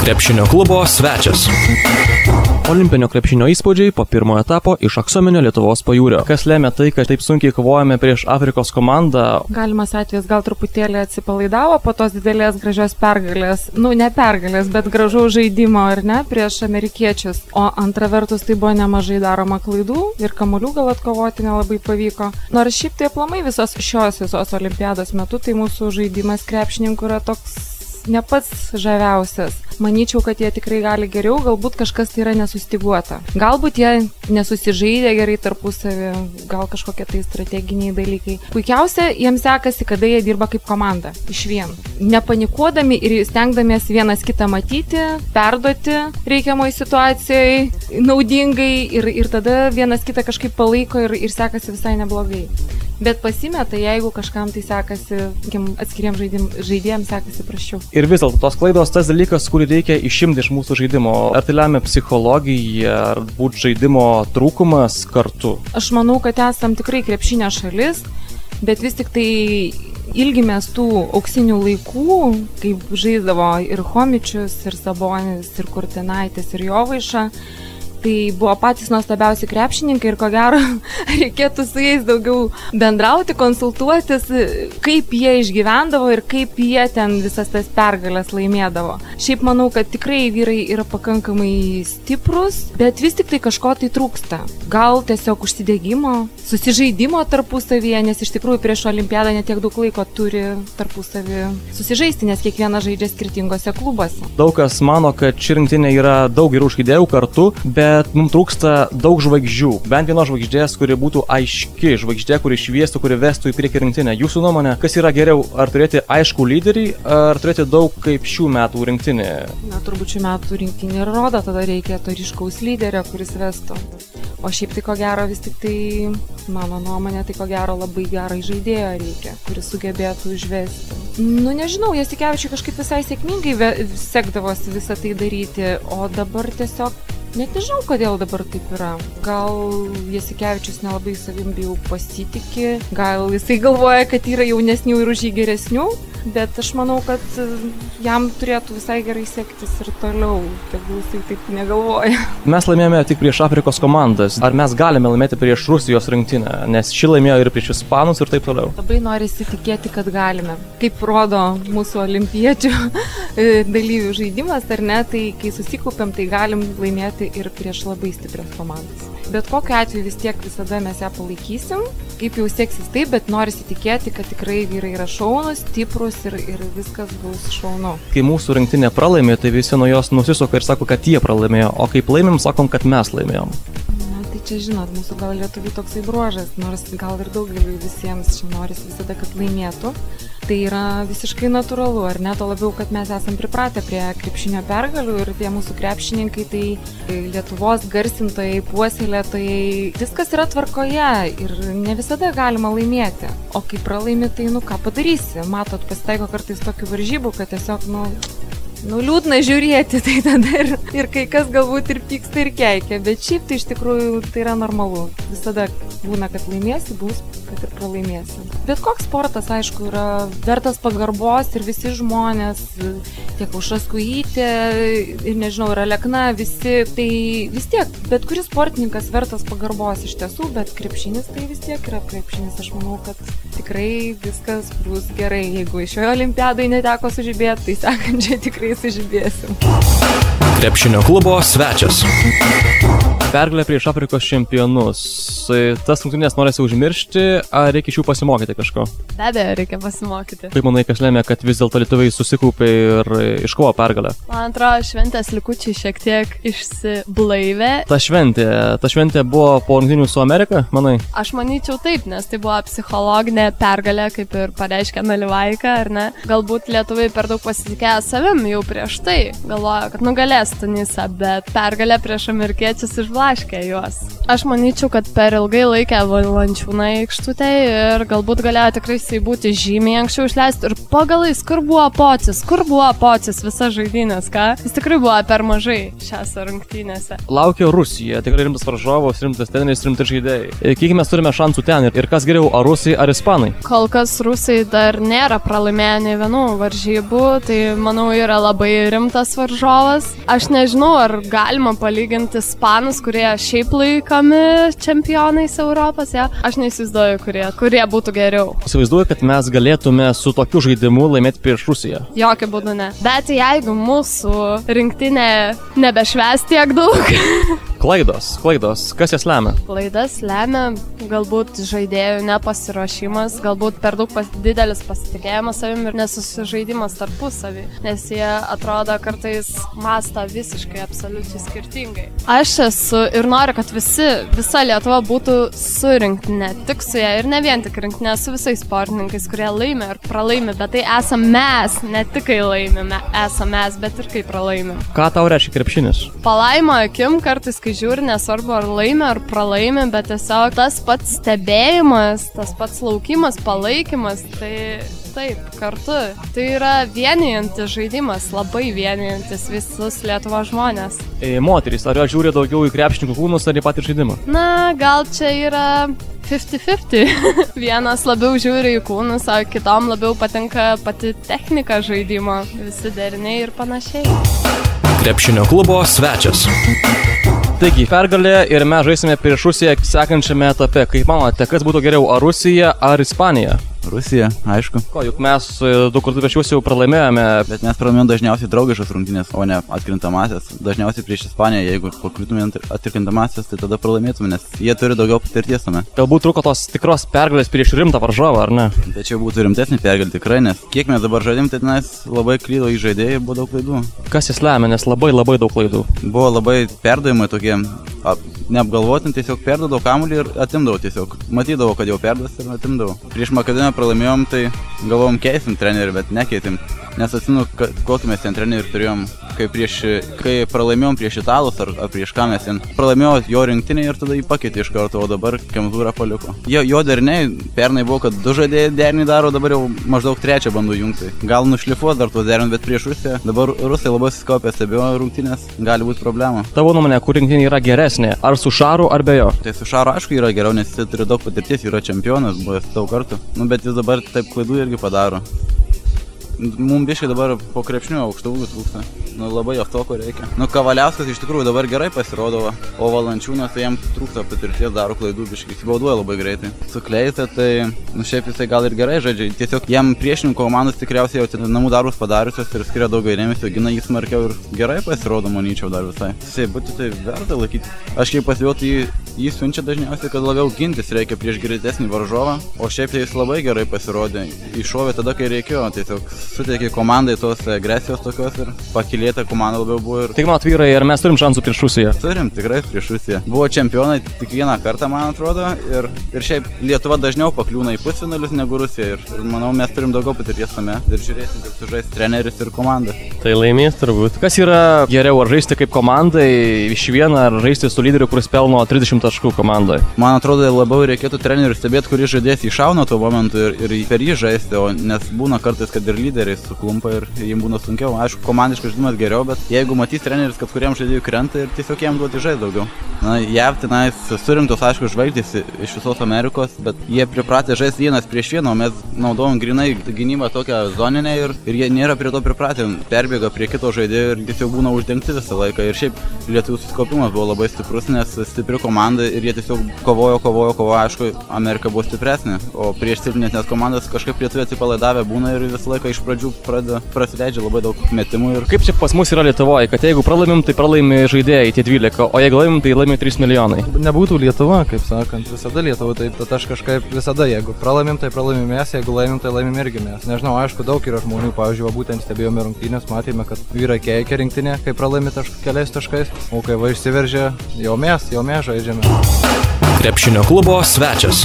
Krepšinio klubo svečias. Olimpinio krepšinio įspūdžiai po pirmojo etapo iš Aksominio Lietuvos pajūrio. Kas lėmė tai, kad taip sunkiai kovojame prieš Afrikos komandą? Galimas atvejis gal truputėlį atsipalaidavo po tos didelės gražios pergalės. Ne pergalės, bet gražaus žaidimo, ar ne, prieš amerikiečius. O antra vertus tai buvo nemažai daroma klaidų ir kamuolių gal atkovoti nelabai pavyko. Nors šiaip tai aplamai visos olimpiados metu tai mūsų žaidimas krepšininkų yra toks ne pats žaviausias. Manyčiau, kad jie tikrai gali geriau, galbūt kažkas tai yra nesustyguota. Galbūt jie nesusižaidė gerai tarpusavį, gal kažkokie tai strateginiai dalykai. Puikiausia jiems sekasi, kada jie dirba kaip komanda, išvien. Nepanikuodami ir stengdamiesi vienas kitą matyti, perduoti reikiamoj situacijai naudingai ir tada vienas kitą kažkaip palaiko ir sekasi visai neblogai. Bet pasimeta, jeigu kažkam tai sekasi, atskiriems žaidėjams sekasi prasčiau. Ir vis dėlto tos klaidos tas dalykas, kurį reikia išimti iš mūsų žaidimo. Ar tai lemia psichologija, ar būt žaidimo trūkumas kartu? Aš manau, kad esam tikrai krepšinio šalis, bet vis tik tai ilgimės tų auksinių laikų, kaip žaisdavo ir Chomičius, ir Sabonis, ir Kurtinaitis, ir Jovaiša. Tai buvo patys nuostabiausi krepšininkai ir ko gero reikėtų su jais daugiau bendrauti, konsultuotis, kaip jie išgyvendavo ir kaip jie ten visas tas pergalės laimėdavo. Šiaip manau, kad tikrai vyrai yra pakankamai stiprus, bet vis tik tai kažko tai trūksta. Gal tiesiog užsidegimo, susižaidimo tarpusavyje, nes iš tikrųjų prieš olimpiadą netiek daug laiko turi tarpusavį susižaisti, nes kiekviena žaidžia skirtingose klubuose. Daug kas mano, kad ši rinktinė yra daug gerų žaidėjų kartu, bet mums trūksta daug žvaigždžių. Bent vienos žvaigždės, kuri būtų aiški žvaigždė, kuri šviestų, kuri vestų į priekį rinktinę. Jūsų nuomonė, kas yra geriau, ar turėti aiškų lyderį, ar turėti daug kaip šių metų rinktinė? Turbūt šių metų rinktinė ir rodo, tada reikia to ryškaus lyderio, kuris vestų. O šiaip tai ko gero vis tik tai, mano nuomonė, tai ko gero labai gerai žaidėjo reikia, kuris sugebėtų užvesti. Nežinau, Jasikevičiui kažkaip visai sėkmingai sekdavosi visą tai daryti, o dabar tiesiog net nežinau, kodėl dabar taip yra. Gal Jasikevičius nelabai savim jau pasitikė, gal jisai galvoja, kad yra jaunesnių ir už jį geresnių, bet aš manau, kad jam turėtų visai gerai sektis ir toliau, tegul jisai taip negalvoja. Mes laimėjome tik prieš Afrikos komandas. Ar mes galime laimėti prieš Rusijos rinktinę? Nes ši laimėjo ir prieš Ispanus ir taip toliau. Labai norisi tikėti, kad galime. Kaip rodo mūsų olimpiečių dalyvių žaidimas, ar ne, tai kai susikaupiam, tai galim laimėti ir prieš labai stiprias komandas. Bet kokiu atveju vis tiek visada mes ją palaikysim. Kaip jau seksis taip, bet norisi tikėti, kad tikrai vyrai yra šaunus, stiprus ir viskas bus šaunu. Kai mūsų rinktinė pralaimė, tai visi nuo jos nusisuka ir sako, kad jie pralaimėjo, o kaip laimėm, sakom, kad mes laimėjom. Tai čia žinot, mūsų gal lietuvių toksai bruožas, nors gal ir daugeliui visiems čia norisi visada, kad laimėtų. Tai yra visiškai natūralu, ar ne, to labiau, kad mes esam pripratę prie krepšinio pergalių ir tie mūsų krepšininkai, tai Lietuvos garsintojai, puoselėtojai, viskas yra tvarkoje ir ne visada galima laimėti. O kai pralaimi, tai ką padarysi? Matot, pasitaiko kartais tokių varžybų, kad tiesiog, liūdna žiūrėti, tai tada ir kai kas galbūt ir pyksta ir keikia, bet šiaip tai iš tikrųjų tai yra normalu. Visada būna, kad laimėsi, bus, kad ir pralaimėsi. Bet koks sportas, aišku, yra vertas pagarbos ir visi žmonės, tiek Aušra Skujytė ir nežinau, ir Alekna, visi, tai vis tiek, bet kuris sportininkas vertas pagarbos iš tiesų, bet krepšinis tai vis tiek yra krepšinis. Aš manau, kad tikrai viskas bus gerai. Jeigu šioje olimpiadai neteko sužibėti, tai sekančiai tikrai sužibėsim. Krepšinio klubo svečias. Pergalė prieš Afrikos čempionus. Tas rungtynes norisi užmiršti, ar reikia iš jų pasimokyti kažko? Be abejo, reikia pasimokyti. Kaip manai, kas lėmė, kad vis dėlto lietuviai susikaupė ir iškovo pergalę? Man atrodo, šventės likučiai šiek tiek išsiblaivė. Ta šventė buvo po rungtynių su Amerika, manai? Aš manyčiau taip, nes tai buvo psichologinė pergalė, kaip ir pareiškė Nalivaika, ar ne? Galbūt lietuviai per daug pasitikėjo savim jau prieš tai. Galvojo, kad nugalės Tunisą, bet pergalė prieš amerikiečius išblaškė juos. Aš manyčiau, kad per ilgai laikė Valančiūną aikštutėje ir galbūt galėjo tikrai jisai būti žymiai anksčiau išleisti. Ir pagalais, kur buvo Pocis visas žaidynės, ką? Jis tikrai buvo per mažai šiose rungtynėse. Laukia Rusija, tikrai rimtas varžovas, rimtas treneris, rimtas žaidėjai. Kiek mes turime šansų ten ir kas geriau, ar rusai, ar ispanai? Kol kas rusai dar nėra pralaimėję nei vienų varžybų, tai manau yra labai rimtas varžovas. Aš nežinau, ar galima palyginti ispanus, kurie šiaip laikomi čempionais Europos, ja? Aš neįsivaizduoju, kurie būtų geriau. Įsivaizduoju, kad mes galėtume su tokiu žaidimu laimėti prieš Rusiją. Jokių būdų ne. Bet jeigu mūsų rinktinė nebešvęs tiek daug. Klaidos. Kas jas lemia? Klaidas lemia galbūt žaidėjų nepasiruošimas, galbūt per daug didelis pasitikėjimas savim ir nesusižaidimas tarpusavį, nes jie atrodo kartais mąsto visiškai absoliučiai skirtingai. Aš esu ir noriu, kad visa Lietuva būtų su rinktinė, tik su ją ir ne vien tik rinktinė, su visais sportininkais, kurie laimi ir pralaimi, bet tai esam mes, ne tik kai laimime, esam mes, bet ir kai pralaimim. Ką tau reiškia krepšinis? Palaimo akim kartais, kai žiūri, nesvarbu ar laimi ar pralaimi, bet tiesiog tas pats stebėjimas, tas pats laukimas, palaikymas, tai taip, kartu. Tai yra vienijantis žaidimas, labai vienijantis visus Lietuvos žmonės. Moterys, ar jos žiūri daugiau į krepšininkų kūnus ar į patį žaidimą? Na, gal čia yra 50-50. Vienas labiau žiūri į kūnus, o kitom labiau patinka pati technika žaidimo, visi deriniai ir panašiai. Krepšinio klubo svečias. Taigi, pergalė ir mes žaisime prieš Rusiją sekančiame etape. Kaip manote, kas būtų geriau, ar Rusija, ar Ispanija? Rusija, aišku. Ko, juk mes 2 kartus prieš juos jau pralaimėjome. Bet mes pralaimėjome dažniausiai draugiškas rungtynės, o ne atkrintamasias. Dažniausiai prieš Ispaniją, jeigu pakliūtume atkrintamasias, tai tada pralaimėtume, nes jie turi daugiau patirties tame. Galbūt trūko tos tikros pergalės prieš rimtą varžovą, ar ne? Tačiau būtų rimtesnė pergalė tikrai, nes kiek mes dabar žaidėm, tai mes labai klydo į žaidėjų ir buvo daug klaidų. Kas jas lemia, nes labai daug klaidų. Buvo labai perdavimai tokie, neapgalvotin, tiesiog perdodavo kamuolį ir atimdavo tiesiog. Matydavo, kad jau perdas ir atimdavo. Prieš Makedoniją pralaimėjom, tai galvom keisim trenerį, bet nekeitim. Nes atsimenu, kokį mes ten trenerį turėjom, kai pralaimėjom prieš italus ar prieš ką mes ten. Pralaimėjo jo rinktinį ir tada jį pakeitė iš karto, o dabar Kemzūrą paliko. Jo deriniai, pernai buvo, kad 2 žaidėjai derinį daro, dabar jau maždaug 3 bando jungti. Gal nušlifuos dar tuos derinius, bet prieš Rusiją. Dabar Rusai labai suskaupė, stebėjo rungtynės, gali būti problema. Tavo nuomonė, kur rinktinė yra geresnė? Ar su Šaru, ar be jo? Tai su Šaru aišku yra geriau, nes jis turi daug patirties, yra čempionas, buvęs daug kartų. Bet jis dabar taip klaidų irgi padaro. Mums biškai dabar po krepšinių aukštų ūgių trūksta. Labai jo toko reikia. Kavaliauskas iš tikrųjų dabar gerai pasirodo, o Valančiūnas tai jam trūksta patirties, daro klaidų biškai, įsibauduoja labai greitai. Su Kleita tai, šiaip jisai gal ir gerai žaidžia, tiesiog jam priešininkų komandos tikriausiai jau namų darbus padariusios ir skiria daugiau dėmesio, gina jį smarkiau ir gerai pasirodo, manyčiau, dar visai. Būtų tai verta laikyti. Aš kaip pasivėjau, jį siunčia dažniausiai, kad labiau gintis reikia prieš greitesnį varžovą, o šiaip tai jis labai gerai pasirodė, iššovė tada, kai reikėjo, tiesiog suteikė komandai tos agresijos tokios ir pakilėta komanda labiau buvo. Tik manot, vyrai, ar mes turim šansų prieš Rusiją? Turim, tikrai prieš Rusiją. Buvo čempionai tik vieną kartą, man atrodo, ir šiaip Lietuva dažniau pakliūna į pusfinalius negu Rusija ir manau, mes turim daugiau patirties tame ir žiūrėsim, kaip sužais treneris ir komanda. Tai laimės turbūt. Kas yra geriau, ar žaisti kaip komandai iš vieną, ar žaisti su lyderiu, kuris pelno 30 taškų komandai? Man atrodo, labiau reikėtų trenerių stebėti, kuris žaidėjas iššauna tuo momentu ir per jį žaisti, o nes būna kartais, kad ir lyderiai suklumpa ir jiems būna sunkiau. Aišku, komandiškas žaidimas geriau, bet jeigu matys treneris, kad kuriems žaidėjų krenta ir tiesiog jiems duoti žaisti daugiau. JAV tenais surinktos, aišku, žvaigždės iš visos Amerikos, bet jie pripratę žaisti vienas prieš vieną, o mes naudojam grinai gynybą tokią zoninę ir jie nėra prie to pripratę. Perbėga prie kito žaidėjo ir tiesiog būna uždengti visą laiką. Ir šiaip lietuvių susikaupimas buvo labai stiprus, nes stipri komanda ir jie tiesiog kovojo. Aišku, Amerika buvo stipresnė, o prieš silpnesnės komandas kažkaip lietuviai atsipalaidavę būna ir visą laiką iš pradžių prasileidžia labai daug metimų. Ir kaip čia pas mus yra Lietuvoje, kad jeigu pralaimim, tai pralaimi žaidėjai tie 12, o jeigu laimim, tai laimi 3 milijonai. Nebūtų Lietuva, kaip sakant, visada Lietuva, taip, tad aš kažkaip visada, jeigu pralaimim, tai pralaimim mes, jeigu laimim, tai laimim irgi mes. Nežinau, aišku, daug yra žmonių, pavyzdžiui, būtent stebėjome rungtynės, matėme, kad vyrai keikia rinktinė, kai pralaimi keliais taškais, o kai va išsiveržia, jau mes žaidžiame. Krepšinio klubo svečias.